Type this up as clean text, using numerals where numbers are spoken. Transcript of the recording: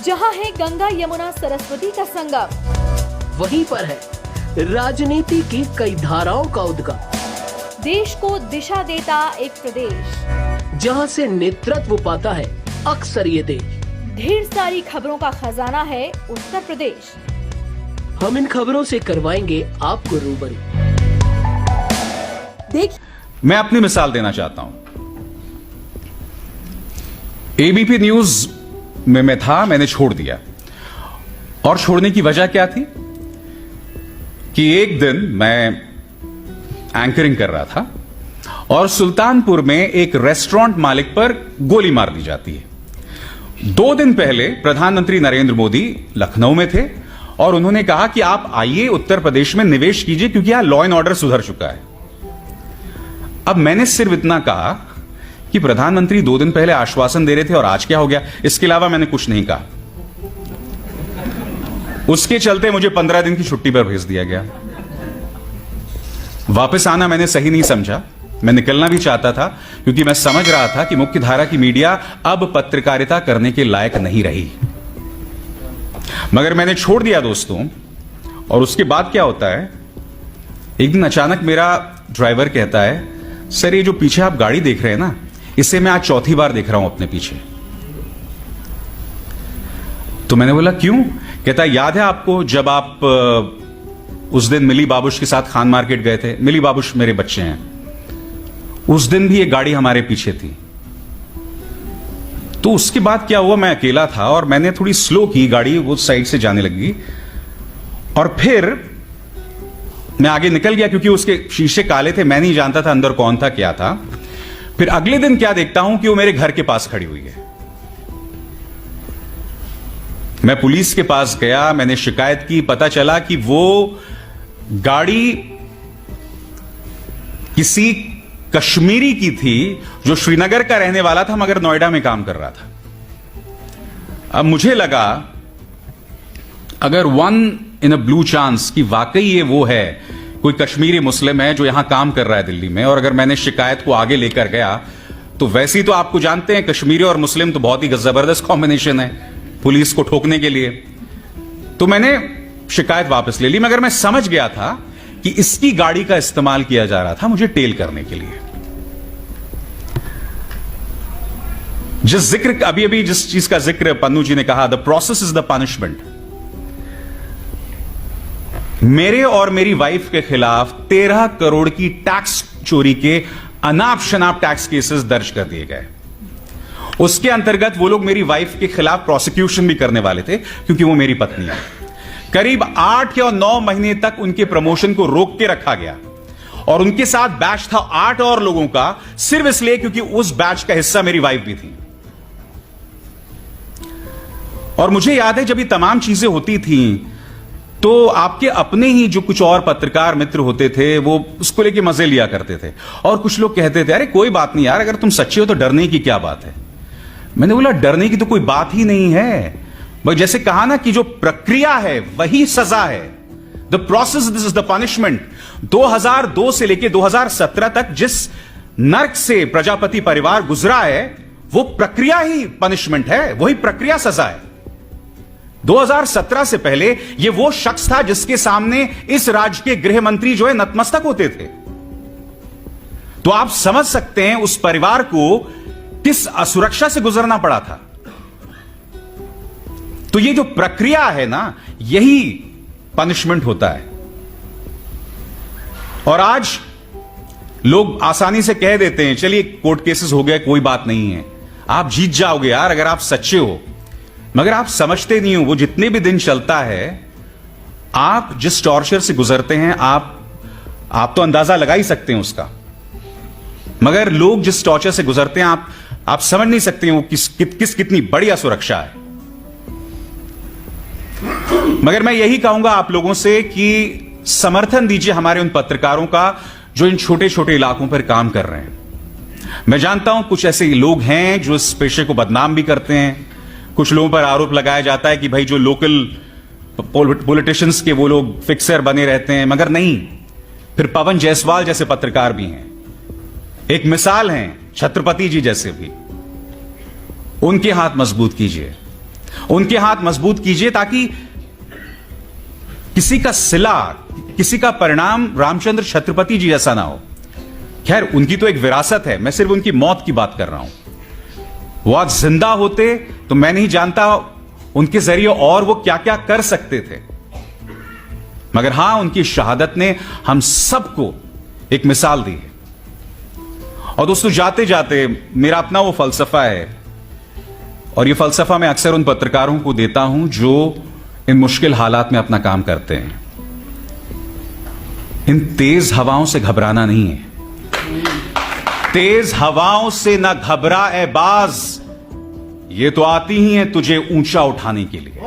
जहां है गंगा यमुना सरस्वती का संगम, वहीं पर है राजनीति की कई धाराओं का उद्गम। देश को दिशा देता एक प्रदेश, जहां से नेतृत्व पाता है अक्सर ये देश। ढेर सारी खबरों का खजाना है उत्तर प्रदेश। हम इन खबरों से करवाएंगे आपको रूबरू। मैं अपनी मिसाल देना चाहता हूं। एबीपी न्यूज में मैं था, मैंने छोड़ दिया। और छोड़ने की वजह क्या थी कि एक दिन मैं एंकरिंग कर रहा था और सुल्तानपुर में एक रेस्टोरेंट मालिक पर गोली मार दी जाती है। 2 दिन पहले प्रधानमंत्री नरेंद्र मोदी लखनऊ में थे और उन्होंने कहा कि आप आइए उत्तर प्रदेश में निवेश कीजिए क्योंकि यहां लॉ एंड ऑर्डर सुधर चुका है। अब मैंने सिर्फ इतना कहा कि प्रधानमंत्री 2 दिन पहले आश्वासन दे रहे थे और आज क्या हो गया, इसके अलावा मैंने कुछ नहीं कहा। उसके चलते मुझे 15 दिन की छुट्टी पर भेज दिया गया। वापस आना मैंने सही नहीं समझा। मैं निकलना भी चाहता था क्योंकि मैं समझ रहा था कि मुख्य धारा की मीडिया अब पत्रकारिता करने के लायक नहीं रही। मगर मैंने छोड़ दिया दोस्तों। और उसके बाद क्या होता है, एक दिन अचानक मेरा ड्राइवर कहता है, सर ये जो पीछे आप गाड़ी देख रहे हैं ना, इसे मैं आज चौथी बार देख रहा हूं अपने पीछे। तो मैंने बोला क्यों? कहता है याद है आपको जब आप उस दिन मिली बाबूश के साथ खान मार्केट गए थे? मिली बाबूश मेरे बच्चे हैं। उस दिन भी एक गाड़ी हमारे पीछे थी। तो उसके बाद क्या हुआ, मैं अकेला था और मैंने थोड़ी स्लो की गाड़ी, वो साइड से जाने लगी और फिर मैं आगे निकल गया क्योंकि उसके शीशे काले थे, मैं नहीं जानता था अंदर कौन था क्या था। फिर अगले दिन क्या देखता हूं कि वो मेरे घर के पास खड़ी हुई है। मैं पुलिस के पास गया, मैंने शिकायत की, पता चला कि वो गाड़ी किसी कश्मीरी की थी जो श्रीनगर का रहने वाला था मगर नोएडा में काम कर रहा था। अब मुझे लगा अगर 1 in a blue chance कि वाकई ये वो है, कोई कश्मीरी मुस्लिम है जो यहां काम कर रहा है दिल्ली में, और अगर मैंने शिकायत को आगे लेकर गया तो वैसे ही तो आपको जानते हैं कश्मीरी और मुस्लिम तो बहुत ही जबरदस्त कॉम्बिनेशन है पुलिस को ठोकने के लिए। तो मैंने शिकायत वापस ले ली, मगर मैं समझ गया था कि इसकी गाड़ी का इस्तेमाल किया जा रहा था मुझे टेल करने के लिए। अभी जिस चीज का जिक्र पन्नू जी ने कहा, the process is the punishment. मेरे और मेरी वाइफ के खिलाफ 13 करोड़ की टैक्स चोरी के अनाप शनाप टैक्स केसेस दर्ज कर दिए गए। उसके अंतर्गत वो लोग मेरी वाइफ के खिलाफ प्रोसिक्यूशन भी करने वाले थे क्योंकि वो मेरी पत्नी है। करीब 8 या 9 महीने तक उनके प्रमोशन को रोक के रखा गया और उनके साथ बैच था 8 और लोगों का, सिर्फ इसलिए क्योंकि उस बैच का हिस्सा मेरी वाइफ भी थी। और मुझे याद है जब ये तमाम चीजें होती थी तो आपके अपने ही जो कुछ और पत्रकार मित्र होते थे वो उसको लेके मजे लिया करते थे और कुछ लोग कहते थे अरे कोई बात नहीं यार, अगर तुम सच्चे हो तो डरने की क्या बात है। मैंने बोला डरने की तो कोई बात ही नहीं है। जैसे कहा ना कि जो प्रक्रिया है वही सजा है। The process this is the punishment. 2002 से लेकर 2017 तक जिस नर्क से प्रजापति परिवार गुजरा है वो प्रक्रिया ही पनिशमेंट है, वही प्रक्रिया सजा है। 2017 से पहले ये वो शख्स था जिसके सामने इस राज्य के गृह मंत्री जो है नतमस्तक होते थे। तो आप समझ सकते हैं उस परिवार को किस असुरक्षा से गुजरना पड़ा था। तो ये जो प्रक्रिया है ना, यही पनिशमेंट होता है। और आज लोग आसानी से कह देते हैं चलिए कोर्ट केसेस हो गए, कोई बात नहीं है, आप जीत जाओगे यार अगर आप सच्चे हो। मगर आप समझते नहीं हो वो जितने भी दिन चलता है, आप जिस टॉर्चर से गुजरते हैं आप तो अंदाजा लगा ही सकते हैं उसका। मगर लोग जिस टॉर्चर से गुजरते हैं आप समझ नहीं सकते हैं वो कितनी बड़ी असुरक्षा है। मगर मैं यही कहूंगा आप लोगों से कि समर्थन दीजिए हमारे उन पत्रकारों का जो इन छोटे छोटे इलाकों पर काम कर रहे हैं। मैं जानता हूं कुछ ऐसे लोग हैं जो इस पेशे को बदनाम भी करते हैं। कुछ लोगों पर आरोप लगाया जाता है कि भाई जो लोकल पॉलिटिशियंस के वो लोग फिक्सर बने रहते हैं, मगर नहीं। फिर पवन जायसवाल जैसे पत्रकार भी हैं, एक मिसाल हैं छत्रपति जी जैसे भी। उनके हाथ मजबूत कीजिए। उनके हाथ मजबूत कीजिए ताकि किसी का सिला, किसी का परिणाम रामचंद्र छत्रपति जी जैसा ना हो। खैर, उनकी तो एक विरासत है, मैं सिर्फ उनकी मौत की बात कर रहा हूं। वो आज जिंदा होते तो मैं नहीं जानता उनके जरिए और वो क्या क्या कर सकते थे, मगर हां, उनकी शहादत ने हम सबको एक मिसाल दी है। और दोस्तों, जाते जाते मेरा अपना वो फलसफा है, और ये फलसफा मैं अक्सर उन पत्रकारों को देता हूं जो इन मुश्किल हालात में अपना काम करते हैं। इन तेज हवाओं से घबराना नहीं है। तेज हवाओं से ना घबरा ए बाज, ये तो आती ही है तुझे ऊंचा उठाने के लिए।